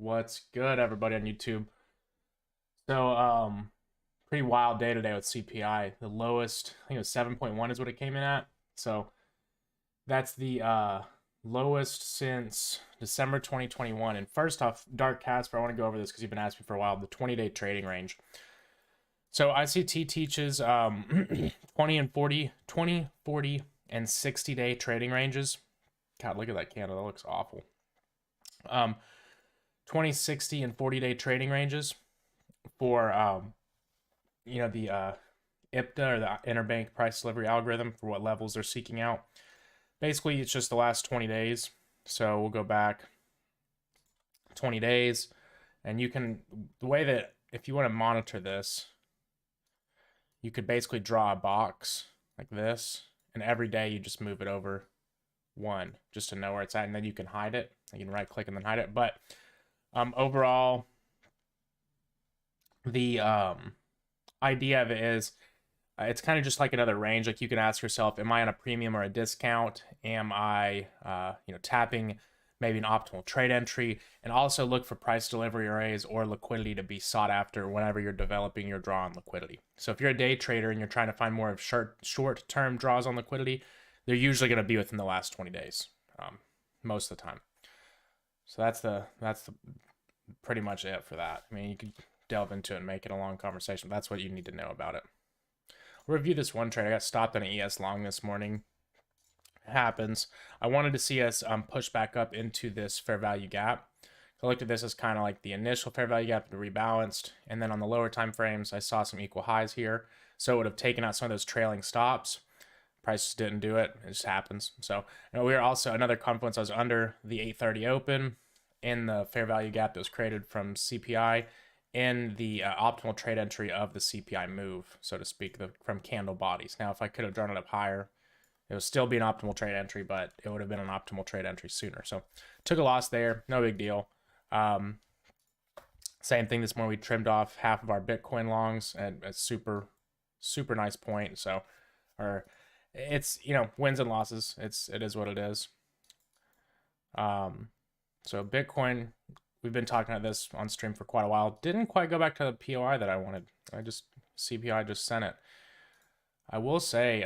What's good, everybody on YouTube? So, pretty wild day today with CPI. The lowest, I think it was 7.1 is what it came in at. So that's the lowest since December 2021. And first off, Dark Casper, I want to go over this because you've been asking for a while. The 20-day trading range. So ICT teaches 20 and 40, 20, 40, and 60-day trading ranges. God, look at that candle. That looks awful. 20, 60, and 40-day trading ranges for the IPTA, or the interbank price delivery algorithm, for what levels they're seeking out. Basically, it's just the last 20 days. So we'll go back 20 days, and you can, the way that if you want to monitor this, you could basically draw a box like this, and every day you just move it over one just to know where it's at, and then you can hide it. You can right click and then hide it. But overall, the idea of it is it's kind of just like another range. Like, you can ask yourself, am I on a premium or a discount? Am I tapping maybe an optimal trade entry? And also look for price delivery arrays or liquidity to be sought after whenever you're developing your draw on liquidity. So if you're a day trader and you're trying to find more of short-term draws on liquidity, they're usually going to be within the last 20 days, most of the time. So that's the pretty much it for that. I mean, you could delve into it and make it a long conversation. That's what you need to know about it. I'll review this one trade. I got stopped on an ES long this morning. It happens. I wanted to see us push back up into this fair value gap. I looked at this as kind of like the initial fair value gap, that rebalanced, and then on the lower time frames, I saw some equal highs here. So it would have taken out some of those trailing stops. Prices didn't do it. It just happens. So we are also, another confluence, I was under the 830 open in the fair value gap that was created from CPI, in the optimal trade entry of the CPI move, so to speak, from candle bodies. Now, if I could have drawn it up higher, it would still be an optimal trade entry, but it would have been an optimal trade entry sooner. So took a loss there, no big deal. Same thing this morning, we trimmed off half of our Bitcoin longs at a super nice point. So, or it's, wins and losses. It is what it is. So Bitcoin, we've been talking about this on stream for quite a while. Didn't quite go back to the POI that I wanted. CPI just sent it. I will say,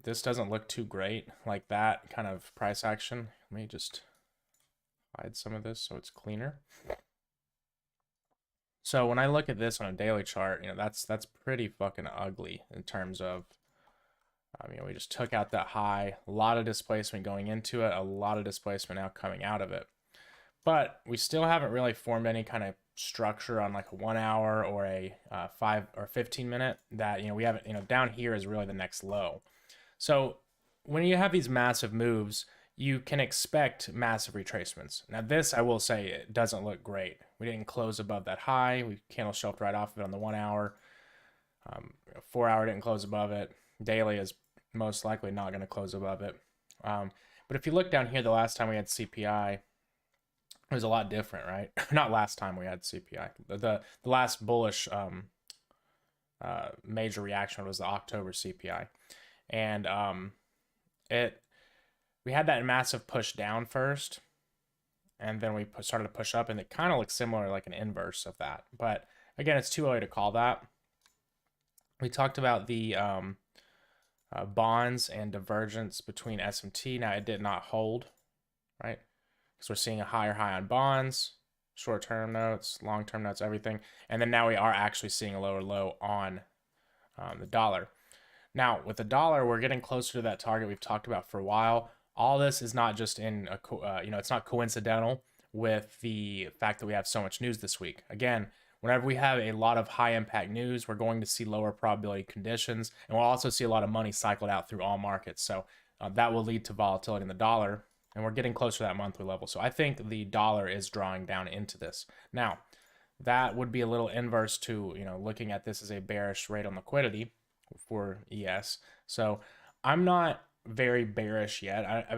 this doesn't look too great, like that kind of price action. Let me just hide some of this so it's cleaner. So when I look at this on a daily chart, that's pretty fucking ugly in terms of, we just took out that high, a lot of displacement going into it, a lot of displacement now coming out of it. But we still haven't really formed any kind of structure on like a 1 hour or a 5 or 15 minute that, we haven't, down here is really the next low. So when you have these massive moves, you can expect massive retracements. Now this, I will say, it doesn't look great. We didn't close above that high. We candle shelved right off of it on the 1 hour. 4 hour didn't close above it. Daily is most likely not going to close above it. But if you look down here, the last time we had CPI, it was a lot different, right? Not last time we had CPI. The last bullish major reaction was the October CPI, and we had that massive push down first, and then we started to push up, and it kind of looks similar, like an inverse of that. But again, it's too early to call that. We talked about the bonds and divergence between SMT. Now, it did not hold, right? Because we're seeing a higher high on bonds, short-term notes, long-term notes, everything. And then now we are actually seeing a lower low on the dollar. Now, with the dollar, we're getting closer to that target we've talked about for a while. All this is not just in, it's not coincidental with the fact that we have so much news this week. Again, whenever we have a lot of high-impact news, we're going to see lower probability conditions, and we'll also see a lot of money cycled out through all markets. So that will lead to volatility in the dollar. And we're getting closer to that monthly level. So I think the dollar is drawing down into this. Now, that would be a little inverse to, looking at this as a bearish rate on liquidity for ES. So I'm not very bearish yet.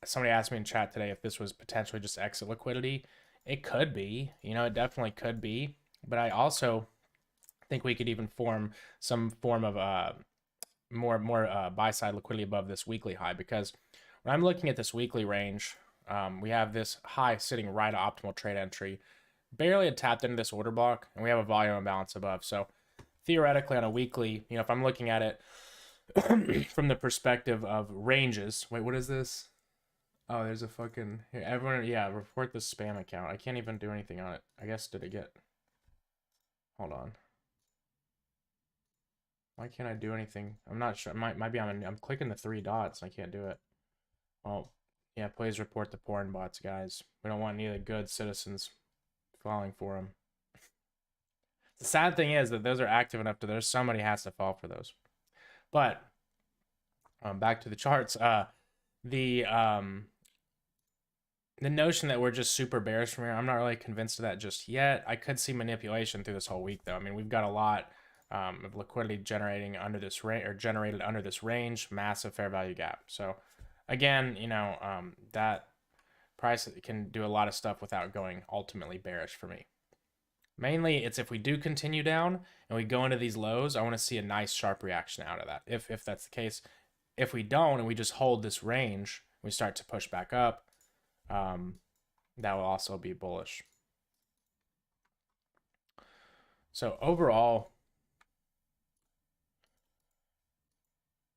Somebody asked me in chat today if this was potentially just exit liquidity. It could be, it definitely could be. But I also think we could even form some form of more buy side liquidity above this weekly high, because when I'm looking at this weekly range, we have this high sitting right at optimal trade entry. barely had tapped into this order block, and we have a volume imbalance above. So theoretically on a weekly, you know, if I'm looking at it from the perspective of ranges. Wait, what is this? Oh, there's a fucking here, everyone. Yeah, report the spam account. I can't even do anything on it. I guess did it get? Hold on. Why can't I do anything? I'm not sure. Might be I'm clicking the three dots. I can't do it. Well, yeah. Please report the porn bots, guys. We don't want any of the good citizens falling for them. The sad thing is that those are active enough to there's somebody has to fall for those. But back to the charts. The notion that we're just super bearish from here, I'm not really convinced of that just yet. I could see manipulation through this whole week, though. I mean, we've got a lot of liquidity generating under this range, or generated under this range, massive fair value gap. So, again, you know, that price can do a lot of stuff without going ultimately bearish for me. Mainly, it's if we do continue down and we go into these lows, I want to see a nice sharp reaction out of that. If that's the case, if we don't and we just hold this range, we start to push back up. That will also be bullish. So overall,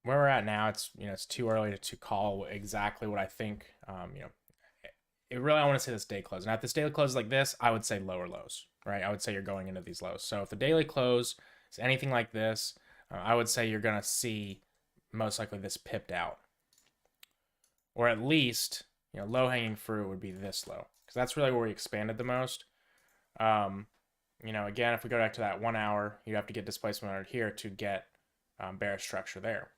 where we're at now, it's it's too early to call exactly what I think. It really, I want to say this day close. Now, if this daily close is like this, I would say lower lows, right? I would say you're going into these lows. So if the daily close is anything like this, I would say you're gonna see most likely this pipped out, or at least low hanging fruit would be this low, because that's really where we expanded the most. Again, if we go back to that 1 hour, you have to get displacement under here to get bearish structure there.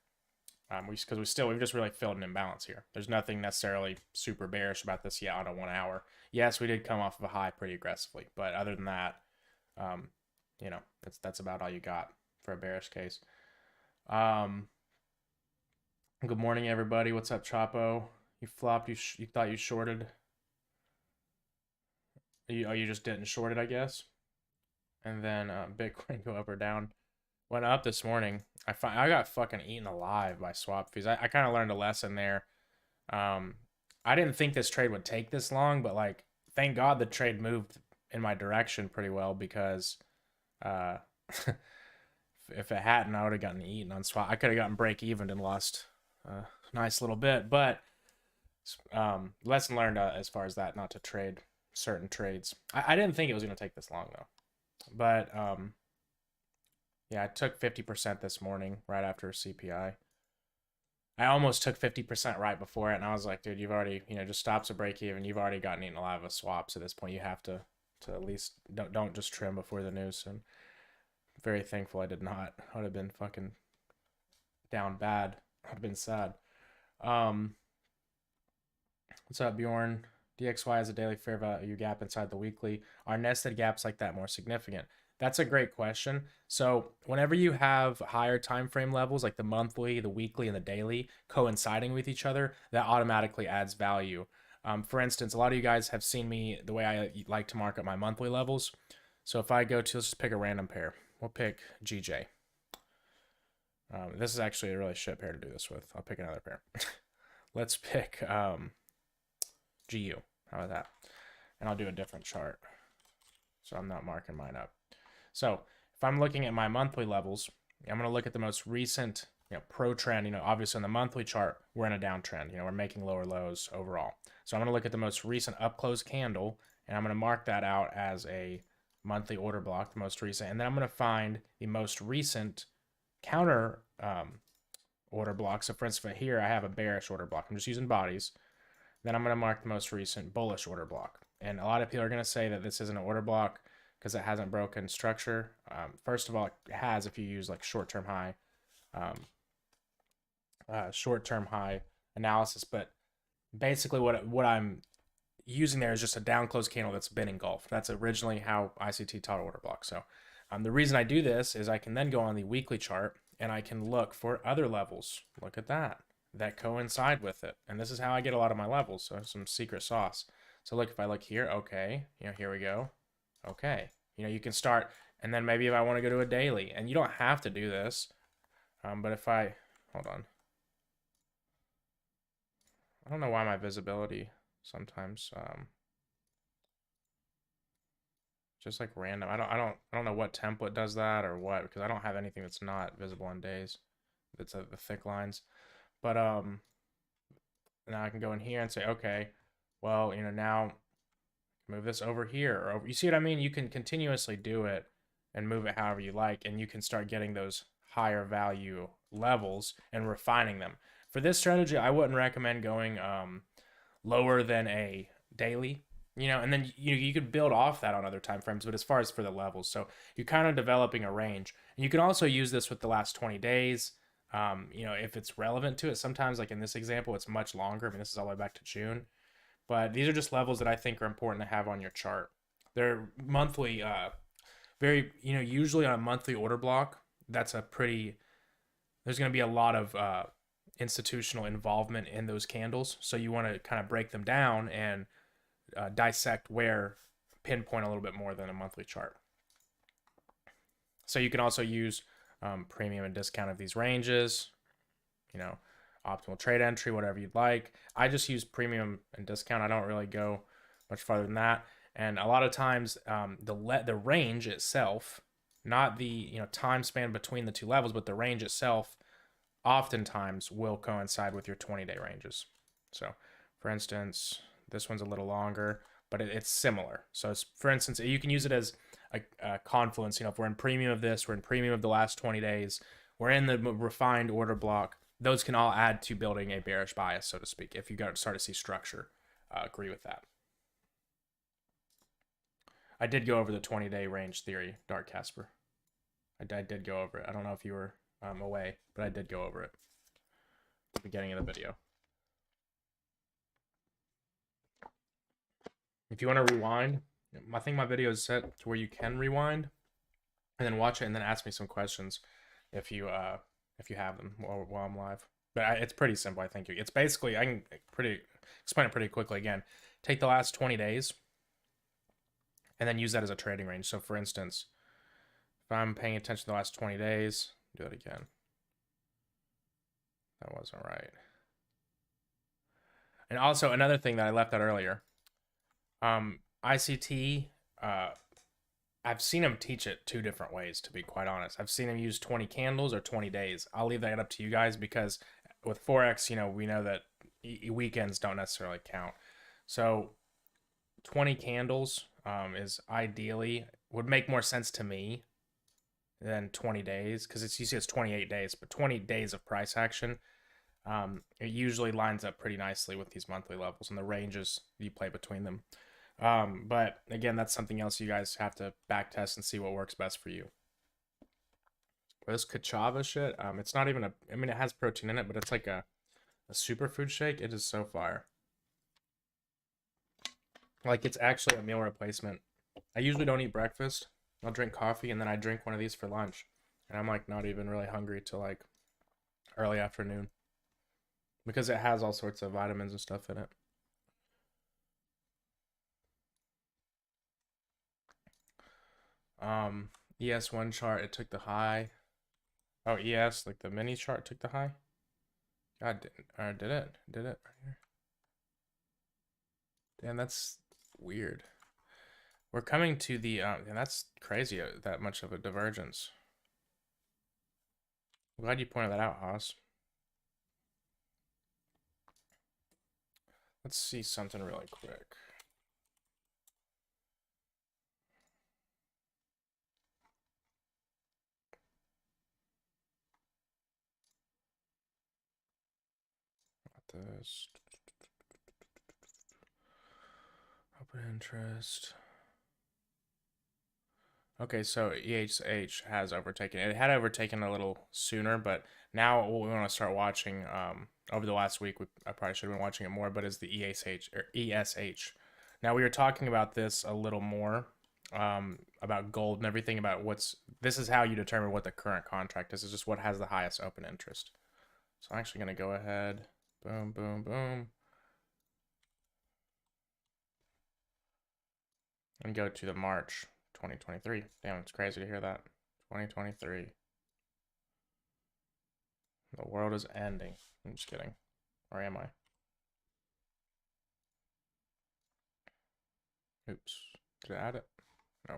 Because we've just really filled an imbalance here. There's nothing necessarily super bearish about this yet on a 1 hour. Yes, we did come off of a high pretty aggressively, but other than that, that's about all you got for a bearish case. Good morning, everybody. What's up, Chapo? You flopped. You thought you shorted. You just didn't short it, I guess. And then Bitcoin go up or down. Went up this morning. I got fucking eaten alive by swap fees. I kind of learned a lesson there. I didn't think this trade would take this long, but like, thank God the trade moved in my direction pretty well, because if it hadn't, I would have gotten eaten on swap. I could have gotten break even and lost a nice little bit. But lesson learned as far as that, not to trade certain trades. I didn't think it was going to take this long though. But yeah, I took 50% this morning right after CPI. I almost took 50% right before it, and I was like, dude, you've already, just stops a break even. You've already gotten eaten alive with swaps. At this point, you have to at least don't just trim before the news. And very thankful I did not. I would have been fucking down bad. I'd have been sad. What's up, Bjorn? DXY has a daily fair value gap inside the weekly. Are nested gaps like that more significant? That's a great question. So whenever you have higher time frame levels, like the monthly, the weekly, and the daily coinciding with each other, that automatically adds value. For instance, a lot of you guys have seen me the way I like to mark up my monthly levels. So if I go to, let's just pick a random pair. We'll pick GJ. This is actually a really shit pair to do this with. I'll pick another pair. Let's pick GU. How about that? And I'll do a different chart, so I'm not marking mine up. So if I'm looking at my monthly levels, I'm going to look at the most recent, pro trend. Obviously on the monthly chart, we're in a downtrend. We're making lower lows overall. So I'm going to look at the most recent up close candle, and I'm going to mark that out as a monthly order block, the most recent. And then I'm going to find the most recent counter order block. So for instance, here I have a bearish order block. I'm just using bodies. Then I'm going to mark the most recent bullish order block. And a lot of people are going to say that this isn't an order block because it hasn't broken structure. First of all, it has if you use like short-term high analysis. But basically what I'm using there is just a down close candle that's been engulfed. That's originally how ICT taught order block. So the reason I do this is I can then go on the weekly chart and I can look for other levels. Look at that coincide with it. And this is how I get a lot of my levels. So some secret sauce. So look, if I look here, okay, here we go. Okay, you can start, and then maybe if I want to go to a daily, and you don't have to do this, but if I, hold on. I don't know why my visibility sometimes, Just like random. I don't know what template does that or what, because I don't have anything that's not visible on days. That's the thick lines. But now I can go in here and say, okay, well, now move this over here or over. You see what I mean? You can continuously do it and move it however you like, and you can start getting those higher value levels and refining them. For this strategy, I wouldn't recommend going lower than a daily, and then you could build off that on other time frames. But as far as for the levels, so you're kind of developing a range, and you can also use this with the last 20 days. If it's relevant to it. Sometimes, like in this example, it's much longer. I mean, this is all the way back to June. But these are just levels that I think are important to have on your chart. They're monthly, usually on a monthly order block, there's going to be a lot of institutional involvement in those candles. So you want to kind of break them down and dissect pinpoint a little bit more than a monthly chart. So you can also use premium and discount of these ranges, optimal trade entry, whatever you'd like. I just use premium and discount. I don't really go much farther than that. And a lot of times the range itself, not the time span between the two levels, but the range itself oftentimes will coincide with your 20-day ranges. So for instance, this one's a little longer, but it's similar. So for instance, you can use it as a confluence. If we're in premium of this, we're in premium of the last 20 days, we're in the refined order block. Those can all add to building a bearish bias, so to speak, if you start to see structure. Agree with that. I did go over the 20-day range theory, Dark Casper. I did go over it. I don't know if you were away, but I did go over it at the beginning of the video. If you want to rewind, I think my video is set to where you can rewind and then watch it and then ask me some questions if you have them while I'm live. But it's pretty simple, I think. It's basically, I can explain it pretty quickly. Again, take the last 20 days and then use that as a trading range. So for instance, if I'm paying attention to the last 20 days, do it again. That wasn't right. And also another thing that I left out earlier, ICT, I've seen him teach it two different ways, to be quite honest. I've seen him use 20 candles or 20 days. I'll leave that up to you guys because with Forex, we know that weekends don't necessarily count. So 20 candles is would make more sense to me than 20 days because you see it's 28 days, but 20 days of price action, it usually lines up pretty nicely with these monthly levels and the ranges you play between them. But again, that's something else you guys have to back test and see what works best for you. This Kachava shit, it's not even it has protein in it, but it's like a superfood shake. It is so fire. Like, it's actually a meal replacement. I usually don't eat breakfast. I'll drink coffee and then I drink one of these for lunch. And I'm like not even really hungry till like early afternoon because it has all sorts of vitamins and stuff in it. ES1 chart, it took the high. Oh, ES, like the mini chart took the high. God, did it right here? Damn, that's weird. We're coming to the and that's crazy, that much of a divergence. I'm glad you pointed that out, Haas. Let's see something really quick. This open interest. Okay, so EHH has overtaken. It had overtaken a little sooner, but now what we want to start watching over the last week, I probably should have been watching it more, but is the ESH. Now we were talking about this a little more about gold and everything, about this is how you determine what the current contract is. It's just what has the highest open interest. So I'm actually going to go ahead. Boom, boom, boom. And go to the March 2023. Damn, it's crazy to hear that. 2023. The world is ending. I'm just kidding. Or am I? Oops. Did I add it? No.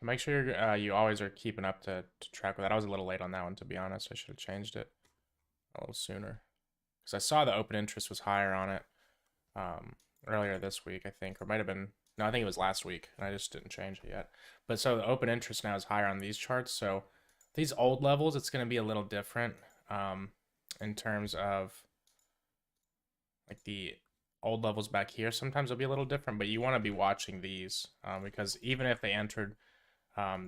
Make sure you always are keeping up to track with that. I was a little late on that one, to be honest. I should have changed it a little sooner. Because I saw the open interest was higher on it earlier this week, I think. Or it might have been, no, I think it was last week. And I just didn't change it yet. But so the open interest now is higher on these charts. So these old levels, it's going to be a little different in terms of like the old levels back here. Sometimes it'll be a little different, but you want to be watching these because even if they entered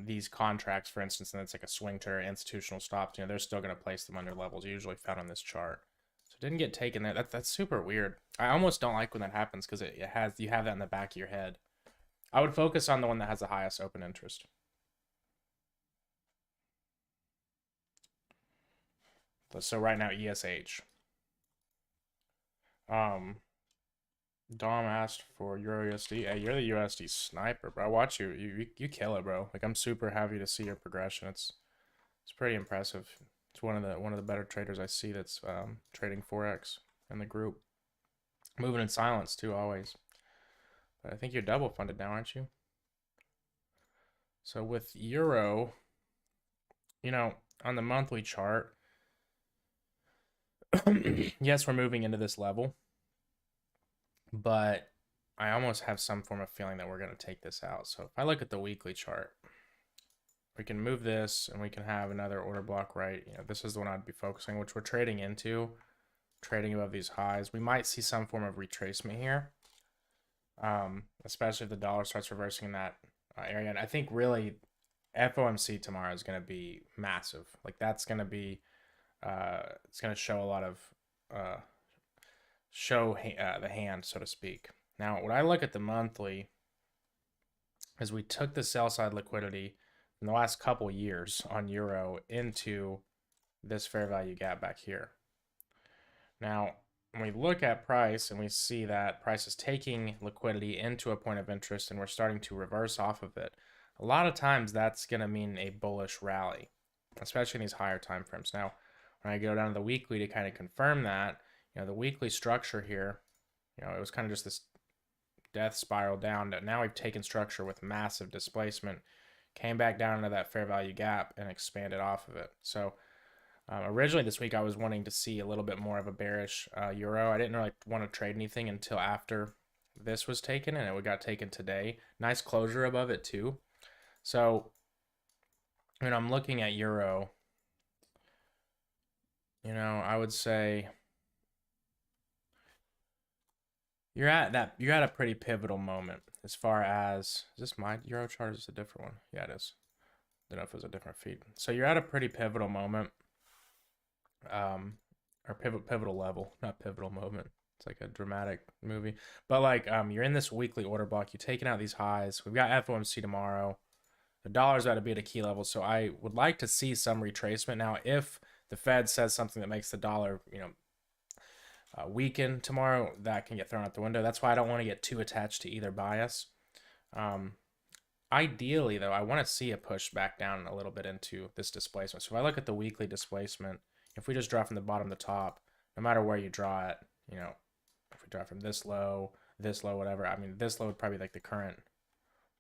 these contracts, for instance, and it's like a swing trade or institutional stops, they're still going to place them under levels usually found on this chart. So it didn't get taken there. That's super weird. I almost don't like when that happens because you have that in the back of your head. I would focus on the one that has the highest open interest. So right now, ESH. Dom asked for Euro USD. Hey, you're the USD sniper, bro. I watch you. You kill it, bro. Like I'm super happy to see your progression. It's pretty impressive. It's one of the better traders I see that's trading forex in the group. Moving in silence too, always. But I think you're double funded now, aren't you? So with Euro, on the monthly chart, yes, we're moving into this level, but I almost have some form of feeling that we're going to take this out. So if I look at the weekly chart, we can move this and we can have another order block, right? This is the one I'd be focusing, which we're trading into, trading above these highs. We might see some form of retracement here, especially if the dollar starts reversing in that area. And I think really FOMC tomorrow is going to be massive. Like that's going to be, it's going to show a lot of, the hand, so to speak. Now, when I look at the monthly, is we took the sell side liquidity in the last couple years on Euro into this fair value gap back here. Now, when we look at price and we see that price is taking liquidity into a point of interest and we're starting to reverse off of it, a lot of times that's going to mean a bullish rally, especially in these higher time frames. Now, when I go down to the weekly to kind of confirm that, the weekly structure here, it was kind of just this death spiral down. Now we've taken structure with massive displacement, came back down into that fair value gap and expanded off of it. So originally this week I was wanting to see a little bit more of a bearish Euro. I didn't really want to trade anything until after this was taken, and it got taken today. Nice closure above it too. So when I'm looking at Euro, I would say you're at a pretty pivotal moment as far as, is this my Euro chart or is this a different one? Yeah, it is. I don't know if it was a different feed. So you're at a pretty pivotal moment, or pivotal level, not pivotal moment. It's like a dramatic movie, but like you're in this weekly order block. You're taking out these highs. We've got FOMC tomorrow. The dollar's about to be at a key level, so I would like to see some retracement. Now, if the Fed says something that makes the dollar, weaken tomorrow, that can get thrown out the window. That's why I don't want to get too attached to either bias. Ideally, though, I want to see a push back down a little bit into this displacement. So if I look at the weekly displacement, if we just draw from the bottom to top, no matter where you draw it, if we draw from this low, whatever, I mean, this low would probably be like the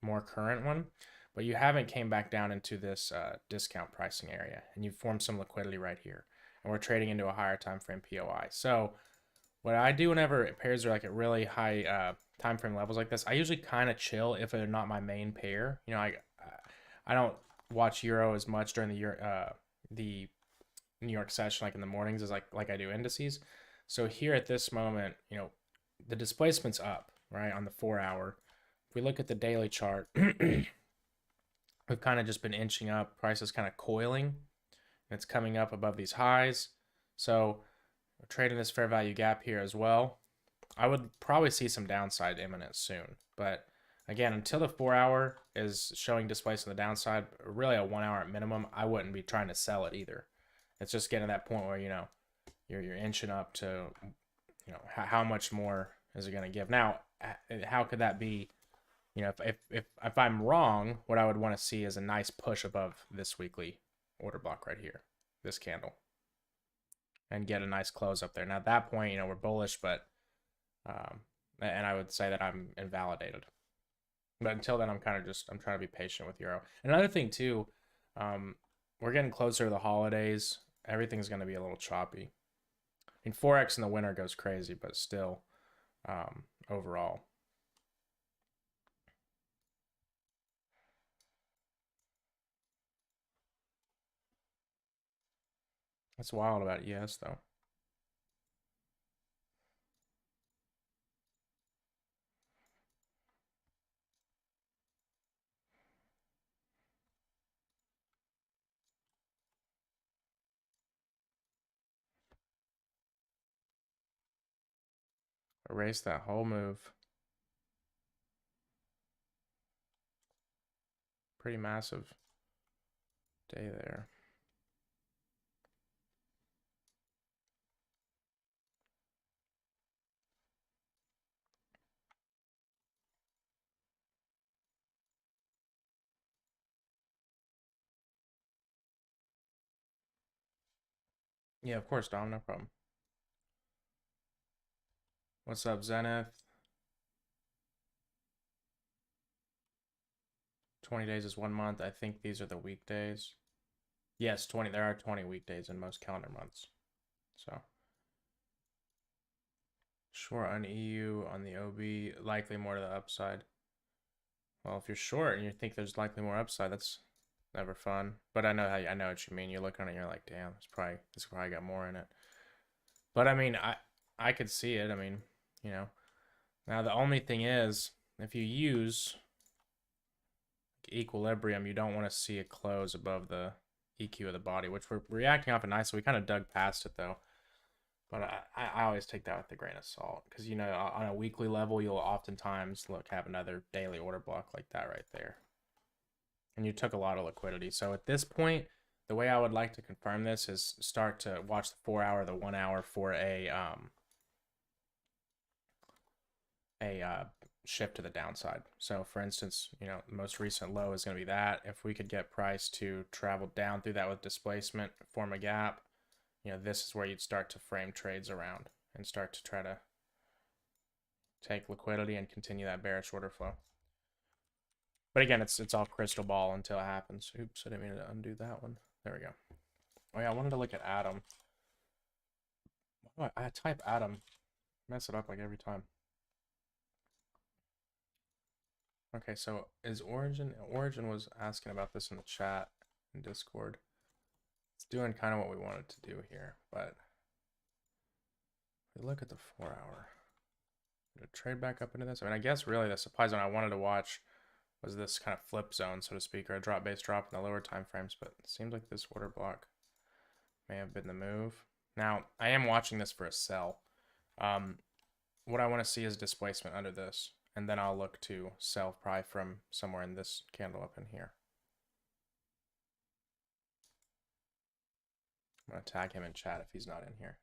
more current one. But you haven't came back down into this discount pricing area, and you've formed some liquidity right here. And we're trading into a higher time frame POI. So what I do whenever pairs are like at really high time frame levels like this, I usually kind of chill if they're not my main pair. I don't watch Euro as much during the New York session, like in the mornings, as like I do indices. So here at this moment, the displacement's up, right, on the 4 hour. If we look at the daily chart, we've kind of just been inching up. Price is kind of coiling. It's coming up above these highs. So we're trading this fair value gap here as well. I would probably see some downside imminent soon. But again, until the 4 hour is showing displacement on the downside, really a 1 hour at minimum, I wouldn't be trying to sell it either. It's just getting to that point where, you're inching up to, how much more is it going to give? Now, how could that be? If I'm wrong, what I would want to see is a nice push above this weekly order block right here, this candle, and get a nice close up there. Now at that point, we're bullish, but and I would say that I'm invalidated. But until then, I'm trying to be patient with euro. Another thing too, we're getting closer to the holidays. Everything's going to be a little choppy. I mean, forex in the winter goes crazy, but still, overall. That's wild about ES though. Erase that whole move. Pretty massive day there. Yeah, of course, Dom, no problem. What's up, Zenith? 20 days is 1 month. I think these are the weekdays. Yes, 20. There are 20 weekdays in most calendar months. So, short on EU, on the OB, likely more to the upside. Well, if you're short and you think there's likely more upside, that's never fun. But I know what you mean. You look on it, and you're like, damn, this probably got more in it. But I mean, I could see it. I mean, you know. Now the only thing is, if you use equilibrium, you don't want to see it close above the EQ of the body, which we're reacting off of nice. So we kind of dug past it though. But I always take that with a grain of salt because, you know, on a weekly level, you'll oftentimes have another daily order block like that right there. And you took a lot of liquidity. So at this point, the way I would like to confirm this is start to watch the 4 hour, the 1 hour for a shift to the downside. So for instance, you know, the most recent low is going to be that. If we could get price to travel down through that with displacement, form a gap, you know, this is where you'd start to frame trades around and start to try to take liquidity and continue that bearish order flow. But again, it's all crystal ball until it happens. Oops, I didn't mean to undo that one. There we go. Oh yeah, I wanted to look at Atom. I type Atom, mess it up like every time. Okay, so is Origin was asking about this in the chat in Discord. It's doing kind of what we wanted to do here, but if we look at the 4 hour, to trade back up into this. I mean, I guess really the supply zone I wanted to watch was this kind of flip zone, so to speak, or a drop base drop in the lower time frames, but it seems like this order block may have been the move. Now, I am watching this for a sell. What I want to see is displacement under this, and then I'll look to sell probably from somewhere in this candle up in here. I'm going to tag him in chat if he's not in here.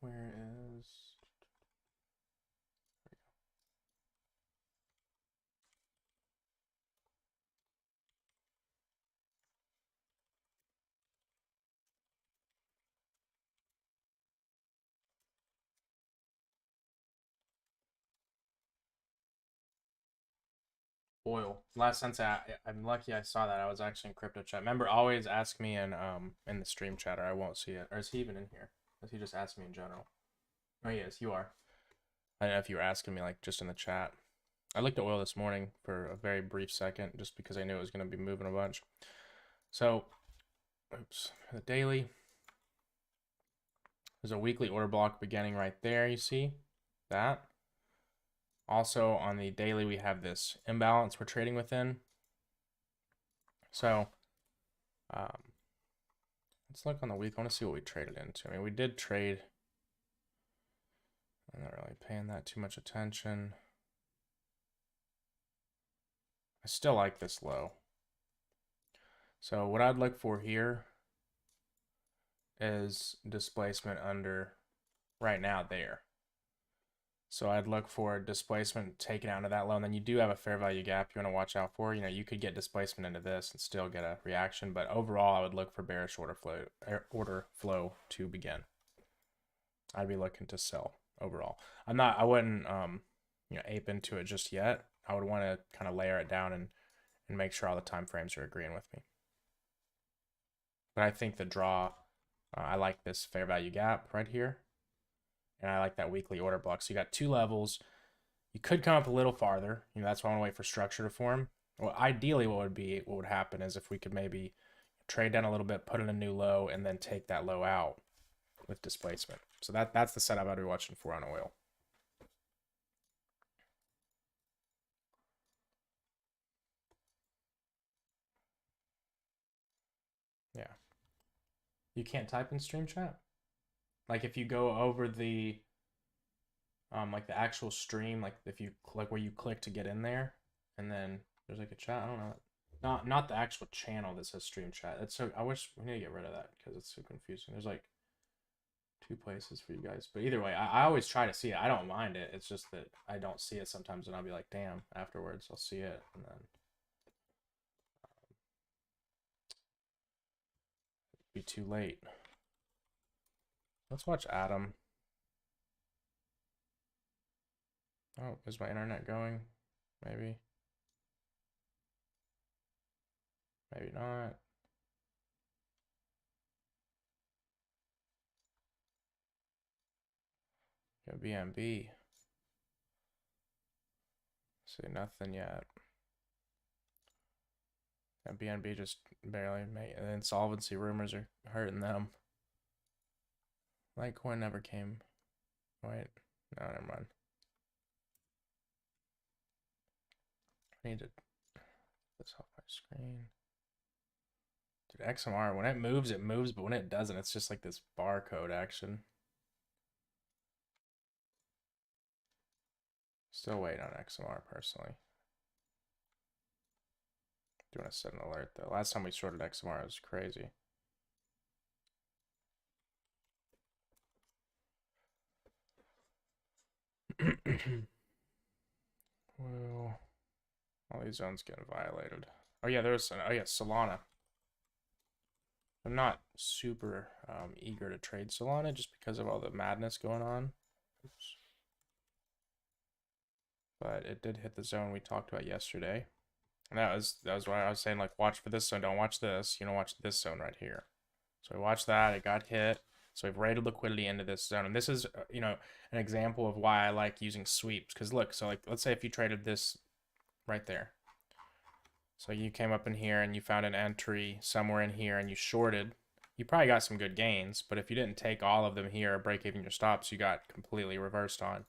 Where is... Oil. Last sense, I'm lucky I saw that. I was actually in crypto chat. Remember, always ask me in the stream chat, or I won't see it. Or is he even in here? Or is he just asking me in general? Oh, he is. You are. I don't know if you were asking me like just in the chat. I looked at oil this morning for a very brief second, just because I knew it was going to be moving a bunch. So, oops, the daily. There's a weekly order block beginning right there. You see that? Also on the daily, we have this imbalance we're trading within. So let's look on the week. I want to see what we traded into. I mean, we did trade. I'm not really paying that too much attention. I still like this low. So what I'd look for here is displacement under right now there. So I'd look for displacement taken out of that low, and then you do have a fair value gap you want to watch out for. You know, you could get displacement into this and still get a reaction, but overall, I would look for bearish order flow to begin. I'd be looking to sell overall. I wouldn't you know, ape into it just yet. I would want to kind of layer it down and make sure all the time frames are agreeing with me. But I think the draw, I like this fair value gap right here. And I like that weekly order block. So you got two levels. You could come up a little farther. You know, that's why I want to wait for structure to form. Well, ideally what would happen is if we could maybe trade down a little bit, put in a new low, and then take that low out with displacement. So that's the setup I'd be watching for on oil. Yeah. You can't type in stream chat? Like if you go over the like the actual stream, like if you click where you click to get in there, and then there's like a chat. I don't know. Not the actual channel that says stream chat. That's so I wish we need to get rid of that because it's so confusing. There's like two places for you guys. But either way, I always try to see it. I don't mind it. It's just that I don't see it sometimes, and I'll be like, damn, afterwards I'll see it, and then be too late. Let's watch Adam. Oh, is my internet going? Maybe. Maybe not. Go BNB. See nothing yet. And BNB just barely made. And insolvency rumors are hurting them. Litecoin never came. Wait, no, never mind. I need to put this off my screen. Dude, XMR, when it moves, but when it doesn't, it's just like this barcode action. Still waiting on XMR personally. Do want to set an alert though. Last time we shorted XMR, it was crazy. Well, all these zones getting violated. Oh yeah, oh yeah, Solana. I'm not super eager to trade Solana just because of all the madness going on. Oops. But it did hit the zone we talked about yesterday. And that was why I was saying, like, watch for this zone, don't watch this, you know, watch this zone right here. So we watched that, it got hit. So we've rated liquidity into this zone. And this is, you know, an example of why I like using sweeps. Because look, so like, let's say if you traded this right there. So you came up in here and you found an entry somewhere in here and you shorted. You probably got some good gains, but if you didn't take all of them here or break even your stops, you got completely reversed on.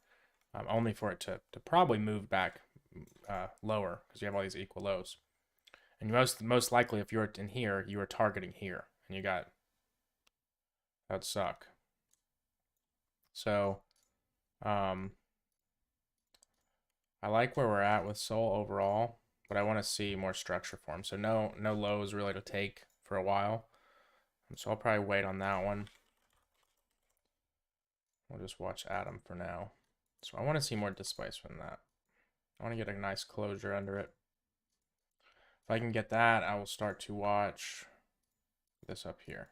Only for it to probably move back lower because you have all these equal lows. And most likely, if you're in here, you were targeting here, and you got, that'd suck. So, I like where we're at with Sol overall, but I want to see more structure form. So no lows really to take for a while. So I'll probably wait on that one. We'll just watch Adam for now. So I want to see more displacement in that. I want to get a nice closure under it. If I can get that, I will start to watch this up here.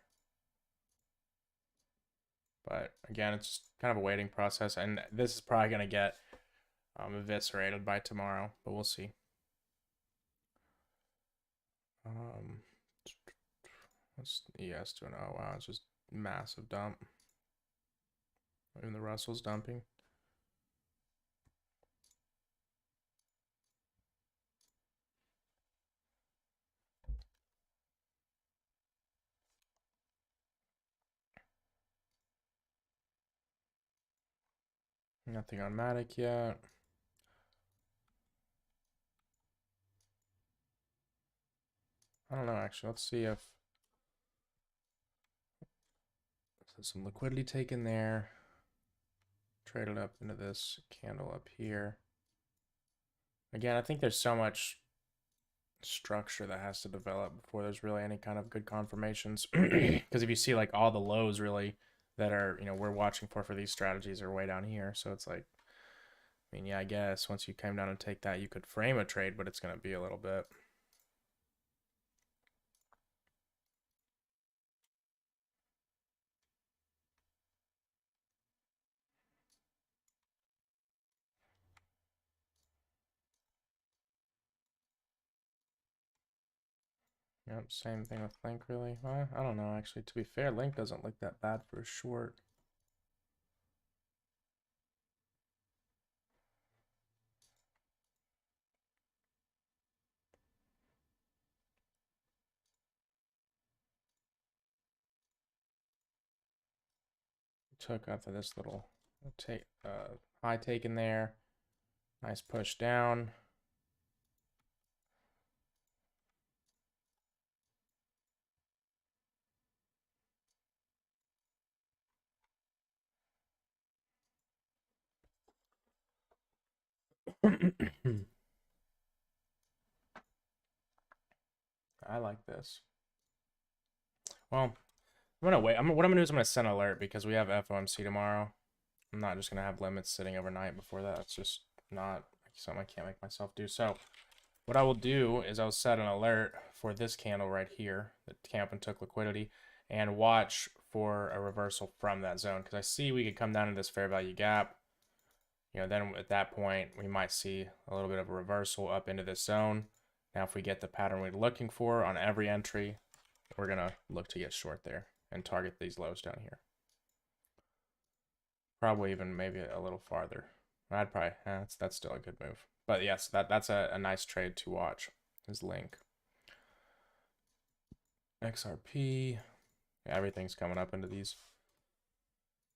But again, it's kind of a waiting process, and this is probably going to get eviscerated by tomorrow, but we'll see. What's ES doing? Oh wow, it's just massive dump. Even the Russell's dumping. Nothing on Matic yet. I don't know, actually. Let's see if there's some liquidity taken there. Traded up into this candle up here. Again, I think there's so much structure that has to develop before there's really any kind of good confirmations. Because if you see like all the lows really that are, you know, we're watching for these strategies are way down here. So it's like I mean, yeah, I guess once you came down and take that, you could frame a trade, but it's going to be a little bit. Yep, same thing with Link, really. Well, I don't know, actually. To be fair, Link doesn't look that bad for a short. Took after this little take high take in there. Nice push down. I like this. Well, I'm gonna wait. What I'm gonna do is I'm gonna send an alert because we have FOMC tomorrow. I'm not just gonna have limits sitting overnight before that. It's just not something I can't make myself do. So what I will do is I'll set an alert for this candle right here that came up and took liquidity, and watch for a reversal from that zone, because I see we could come down to this fair value gap. You know, then at that point we might see a little bit of a reversal up into this zone. Now if we get the pattern we're looking for on every entry, we're gonna look to get short there and target these lows down here. Probably even maybe a little farther. I'd probably, that's still a good move. But yes, that's a nice trade to watch. Is Link. XRP. Yeah, everything's coming up into these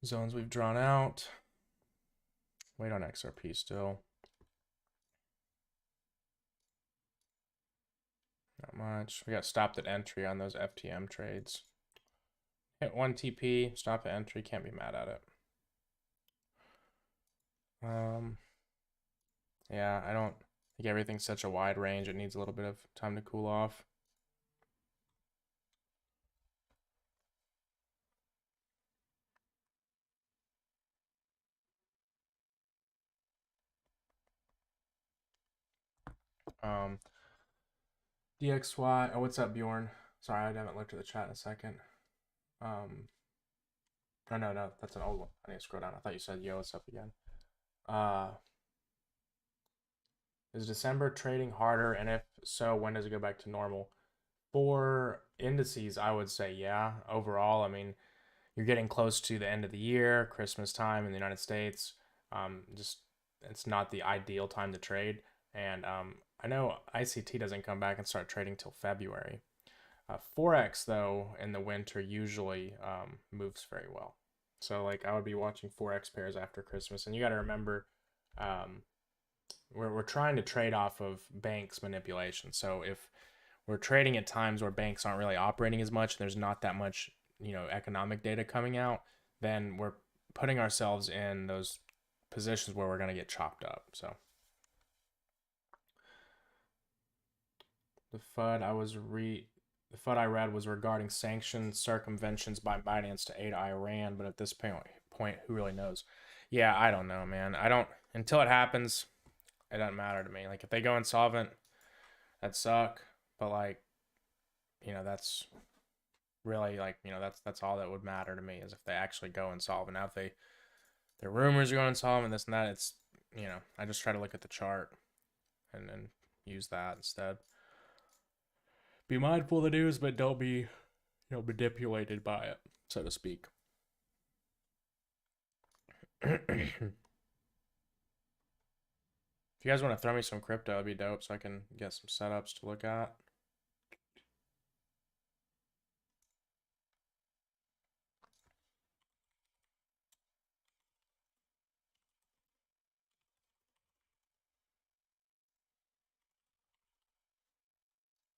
zones we've drawn out. Wait on XRP still. Not much. We got stopped at entry on those FTM trades. Hit 1 TP, stop at entry, can't be mad at it. Yeah, I don't think everything's such a wide range. It needs a little bit of time to cool off. DXY. Oh, what's up, Bjorn? Sorry, I haven't looked at the chat in a second. Oh, no, that's an old one. I need to scroll down. I thought you said, yo, what's up again? Is December trading harder? And if so, when does it go back to normal? For indices, I would say, yeah. Overall, I mean, you're getting close to the end of the year, Christmas time in the United States. Just it's not the ideal time to trade. And I know ICT doesn't come back and start trading till February. Forex, though, in the winter usually moves very well. So, like, I would be watching Forex pairs after Christmas. And you got to remember, we're trying to trade off of banks manipulation. So, if we're trading at times where banks aren't really operating as much, there's not that much, economic data coming out, then we're putting ourselves in those positions where we're going to get chopped up. So the FUD I read was regarding sanctions circumventions by Binance to aid Iran, but at this point, who really knows? Yeah, I don't know, man. I don't until it happens. It doesn't matter to me. Like if they go insolvent, that suck. But like, that's really like that's all that would matter to me is if they actually go insolvent. Now if their rumors are going insolvent, this and that, it's I just try to look at the chart and then use that instead. Be mindful of the news, but don't be manipulated by it, so to speak. If you guys want to throw me some crypto, it'd be dope so I can get some setups to look at.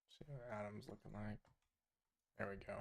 See what Adam's looking like. There we go.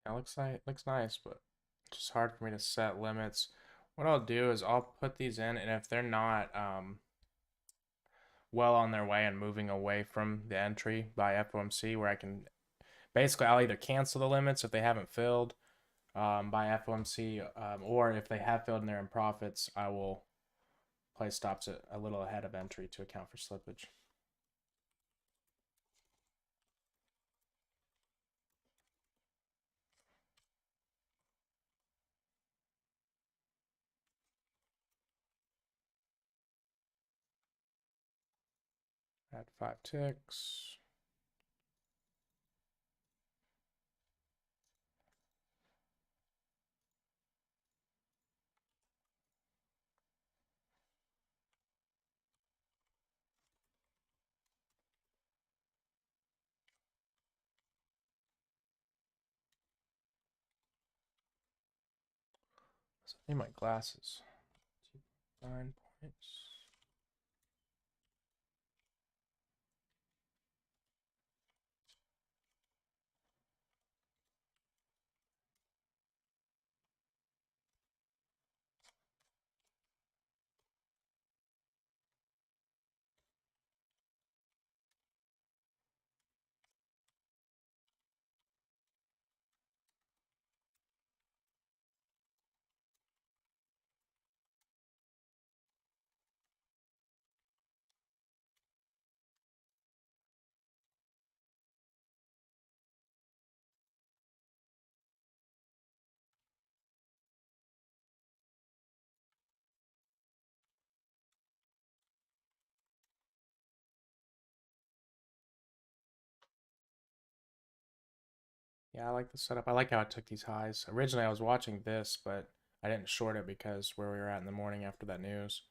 That looks nice, but it's just hard for me to set limits. What I'll do is I'll put these in, and if they're not well on their way and moving away from the entry by FOMC, where I can basically I'll either cancel the limits if they haven't filled by FOMC, or if they have filled and they're in profits, I will place stops a little ahead of entry to account for slippage. Add 5 ticks. So I need my glasses. 9 points. Yeah, I like the setup. I like how it took these highs. Originally, I was watching this, but I didn't short it because where we were at in the morning after that news.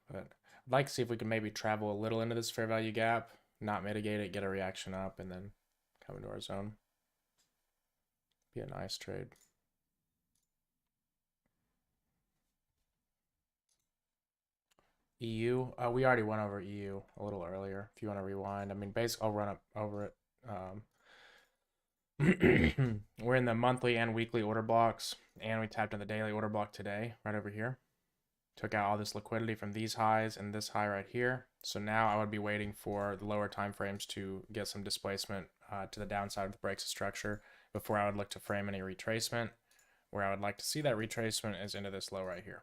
But I'd like to see if we can maybe travel a little into this fair value gap, not mitigate it, get a reaction up, and then come into our zone. Be a nice trade. EU, we already went over EU a little earlier. If you want to rewind, I mean, basically, I'll run up over it. We're in the monthly and weekly order blocks, and we tapped in the daily order block today, right over here. Took out all this liquidity from these highs and this high right here. So now I would be waiting for the lower time frames to get some displacement to the downside of the breaks of structure before I would look to frame any retracement. Where I would like to see that retracement is into this low right here.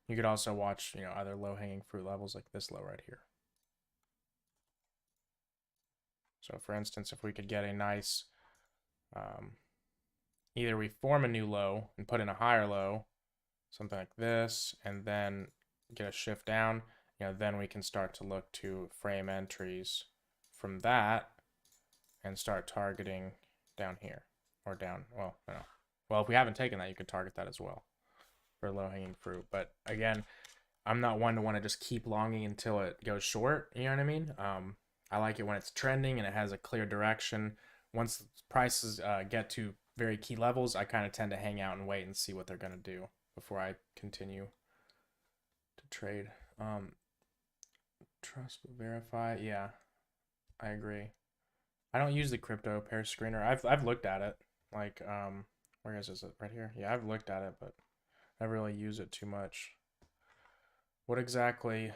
You could also watch, other low-hanging fruit levels like this low right here. So for instance, if we could get a nice, either we form a new low and put in a higher low, something like this, and then get a shift down, then we can start to look to frame entries from that and start targeting down here or down. Well, if we haven't taken that, you could target that as well for low-hanging fruit. But again, I'm not one to want to just keep longing until it goes short. You know what I mean? I like it when it's trending and it has a clear direction. Once prices get to very key levels, I kind of tend to hang out and wait and see what they're going to do before I continue to trade. Trust but verify. Yeah, I agree. I don't use the crypto pair screener. I've looked at it. Like, where is it? Right here? Yeah, I've looked at it, but I never really use it too much. What exactly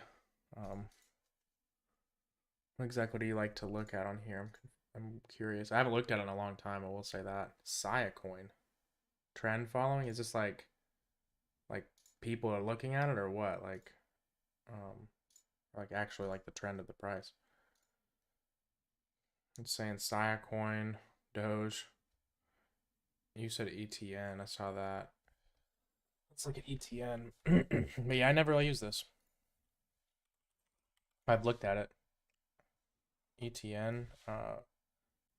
do you like to look at on here? I'm curious. I haven't looked at it in a long time, I will say that. Saya coin. Trend following? Is this like people are looking at it or what? Like actually like the trend of the price. It's saying Saya coin, Doge. You said ETN, I saw that. Let's look at ETN. But yeah, I never really use this. I've looked at it. ETN,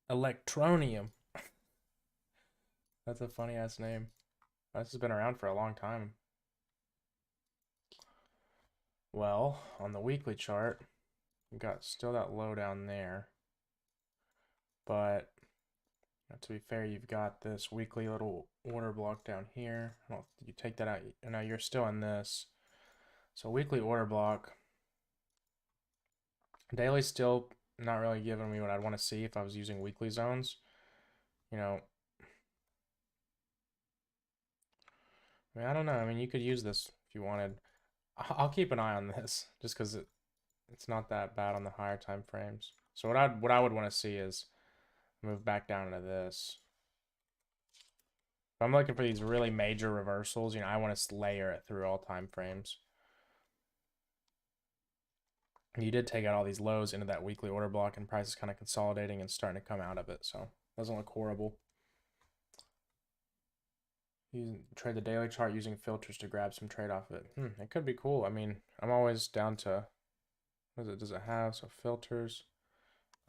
Electronium. That's a funny ass name. This has been around for a long time. Well, on the weekly chart, we've got still that low down there. But to be fair, you've got this weekly little order block down here. I don't know if you take that out. No, you're still in this. So weekly order block. Daily still not really giving me what I'd want to see if I was using weekly zones. You know, I mean, I don't know. I mean, you could use this if you wanted. I'll keep an eye on this just because it's not that bad on the higher time frames. So what I would want to see is move back down into this. If I'm looking for these really major reversals, I want to layer it through all time frames. You did take out all these lows into that weekly order block, and price is kind of consolidating and starting to come out of it, so doesn't look horrible. Trade the daily chart using filters to grab some trade off of it. It could be cool. I mean, I'm always down to, what does it have? So filters.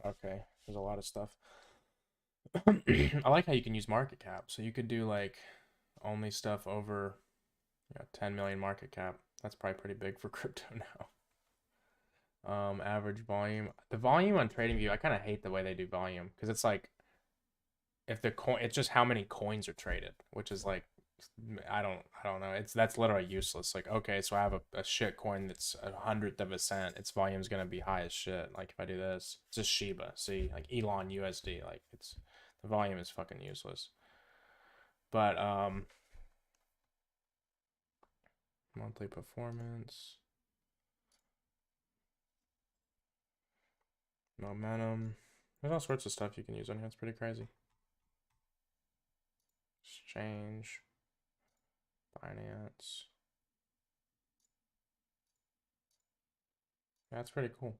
Okay, there's a lot of stuff. I like how you can use market cap. So you could do like only stuff over 10 million market cap. That's probably pretty big for crypto now. Average volume. The volume on TradingView, I kind of hate the way they do volume because it's like if the coin, it's just how many coins are traded, which is like I don't know. That's literally useless. Like, okay, so I have a shit coin that's 100th of a cent. Its volume is gonna be high as shit. Like if I do this, it's just Shiba. See, like Elon USD. Like the volume is fucking useless. But monthly performance. Momentum. There's all sorts of stuff you can use on here. It's pretty crazy. Exchange. Finance. Yeah, that's pretty cool.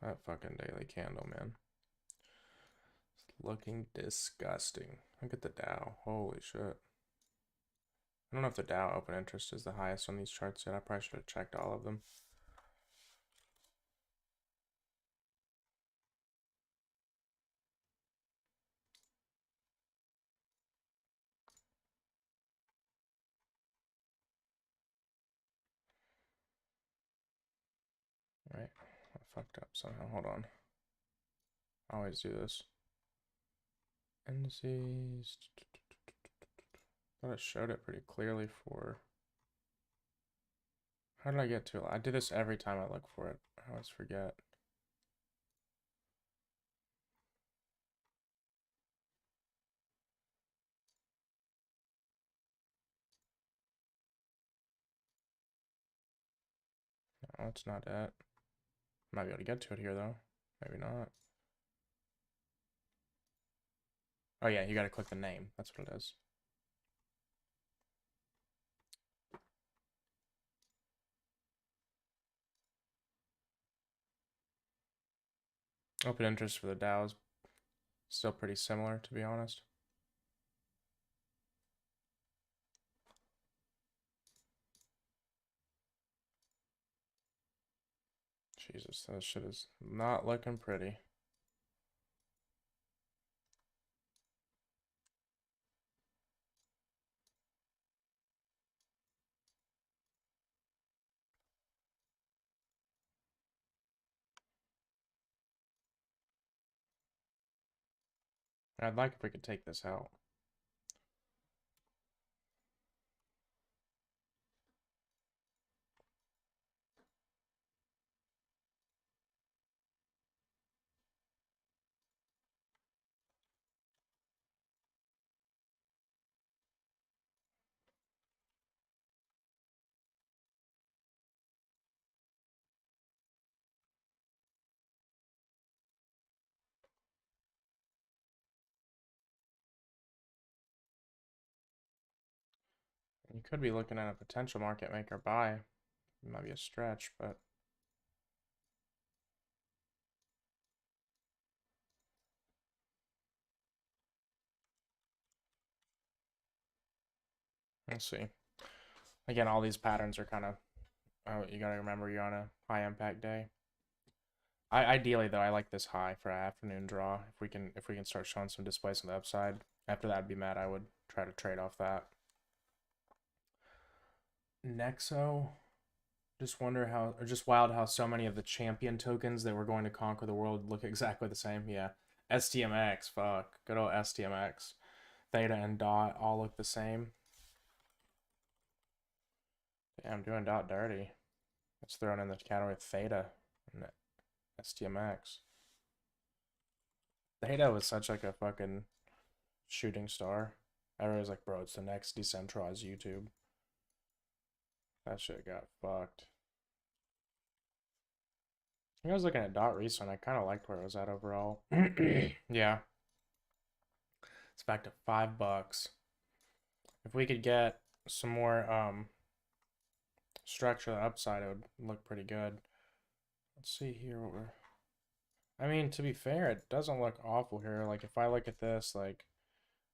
That fucking daily candle, man. It's looking disgusting. Look at the Dow. Holy shit. I don't know if the Dow open interest is the highest on these charts yet. I probably should have checked all of them. Right. I fucked up somehow. Hold on. I always do this. Indices. I thought it showed it pretty clearly for... How did I get to it? I do this every time I look for it. I always forget. No, it's not it. Might be able to get to it here though. Maybe not. Oh yeah, you gotta click the name. That's what it is. Open interest for the Dow is still pretty similar, to be honest. Jesus, that shit is not looking pretty. I'd like if we could take this out. You could be looking at a potential market maker buy. It might be a stretch, but we'll see. Again, all these patterns are kind of, oh, you gotta remember you're on a high impact day. Ideally though, I like this high for an afternoon draw. If we can start showing some displays on the upside. After that, I'd be mad. I would try to trade off that. Nexo, just wonder how, or just wild how so many of the champion tokens that were going to conquer the world look exactly the same. Yeah, STMX, fuck, good old STMX, Theta and Dot all look the same. Yeah, I'm doing dot dirty. It's thrown in the category of theta and STMX. Theta was such like a fucking shooting star. Everyone's like, bro, it's the next decentralized YouTube. That shit got fucked. I was looking at dot recent. I kind of liked where it was at overall. Yeah, it's back to $5. If we could get some more structure upside, it would look pretty good. Let's see here what we're. I mean, to be fair, it doesn't look awful here. Like if I look at this, like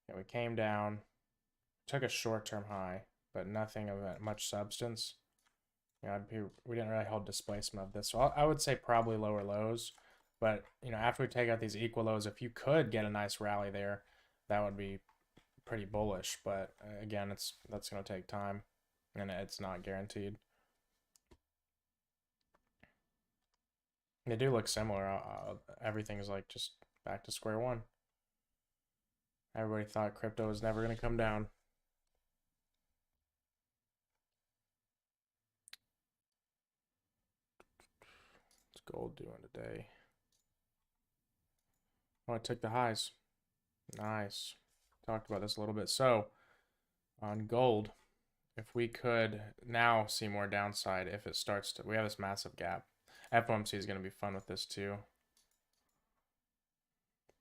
yeah, we came down, took a short-term high, but nothing of much substance. You know, we didn't really hold displacement of this, so I would say probably lower lows. But you know, after we take out these equal lows, if you could get a nice rally there, that would be pretty bullish. But again, that's going to take time, and it's not guaranteed. They do look similar. Everything is like just back to square one. Everybody thought crypto was never going to come down. What's gold doing today? Oh, it took the highs. Nice. Talked about this a little bit. So, on gold, if we could now see more downside, if it starts to, we have this massive gap. FOMC is going to be fun with this too.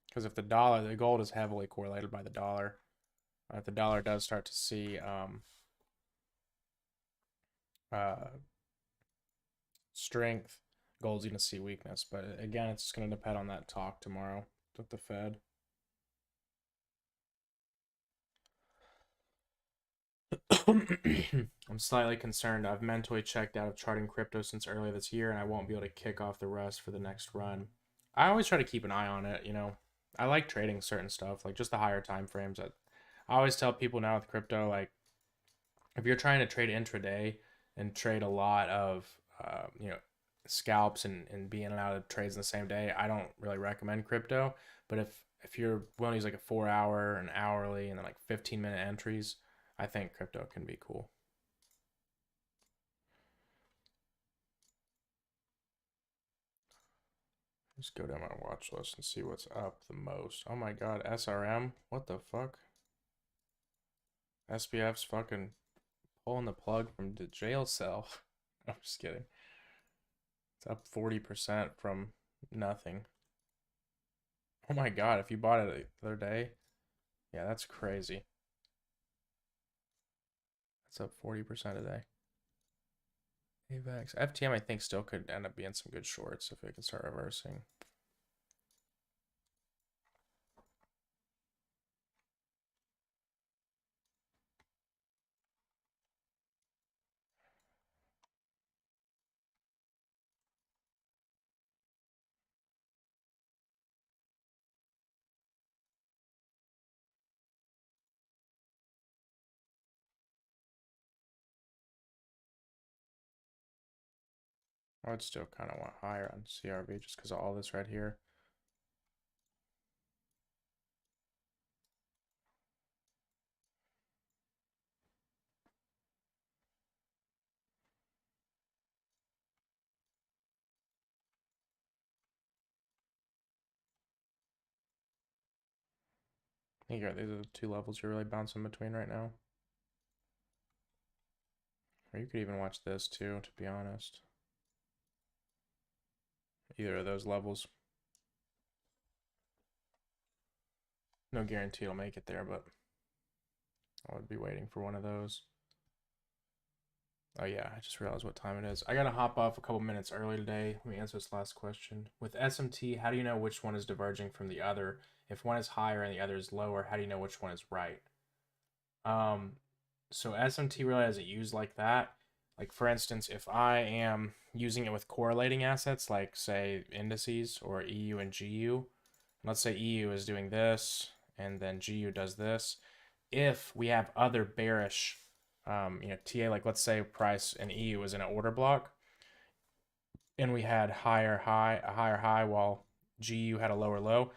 Because if the gold is heavily correlated by the dollar. If the dollar does start to see strength, gold's going to see weakness. But again, it's going to depend on that talk tomorrow with the Fed. I'm slightly concerned. I've mentally checked out of charting crypto since early this year, and I won't be able to kick off the rest for the next run. I always try to keep an eye on it, you know. I like trading certain stuff, like just the higher time frames. I always tell people now with crypto, like, if you're trying to trade intraday and trade a lot of, you know, scalps and be in and out of trades in the same day, I don't really recommend crypto. But if you're willing to use like a 4 hour, an hourly, and then like 15-minute entries, I think crypto can be cool. Just go down my watch list and see what's up the most. Oh my god, SRM? What the fuck? SBF's fucking pulling the plug from the jail cell. I'm just kidding. It's up 40% from nothing. Oh my god, if you bought it the other day, yeah, that's crazy. That's up 40% a day. AVAX. FTM, I think, still could end up being some good shorts if it can start reversing. I would still kind of want higher on CRV just because of all this right here. These are the two levels you're really bouncing between right now. Or you could even watch this too, to be honest. Either of those levels. No guarantee it'll make it there, but I would be waiting for one of those. Oh yeah, I just realized what time it is. I gotta hop off a couple minutes early today. Let me answer this last question. With SMT, how do you know which one is diverging from the other? If one is higher and the other is lower, how do you know which one is right? So SMT really has it used like that. Like for instance, if I am using it with correlating assets, like say indices or EU and GU, let's say EU is doing this and then GU does this. If we have other bearish, you know, TA, like let's say price in EU is in an order block, and we had a higher high while GU had a lower low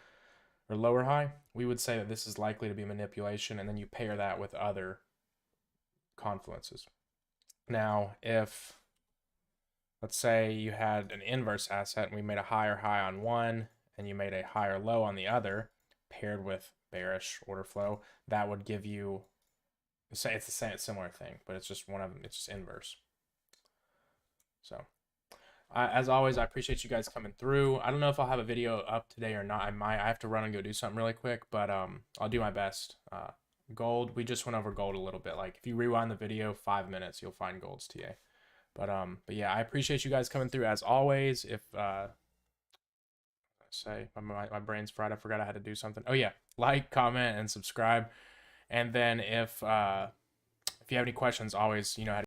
or lower high, we would say that this is likely to be manipulation, and then you pair that with other confluences. Now, if let's say you had an inverse asset and we made a higher high on one and you made a higher low on the other, paired with bearish order flow, that would give you, say it's the same similar thing, but it's just one of them, it's just inverse. So as always, I appreciate you guys coming through. I don't know if I'll have a video up today or not. I have to run and go do something really quick, but I'll do my best. Gold, we just went over gold a little bit. Like if you rewind the video 5 minutes, you'll find gold's TA. But yeah, I appreciate you guys coming through as always. If say my brain's fried, I forgot I had to do something. Oh yeah, like, comment, and subscribe. And then if you have any questions, always, you know how to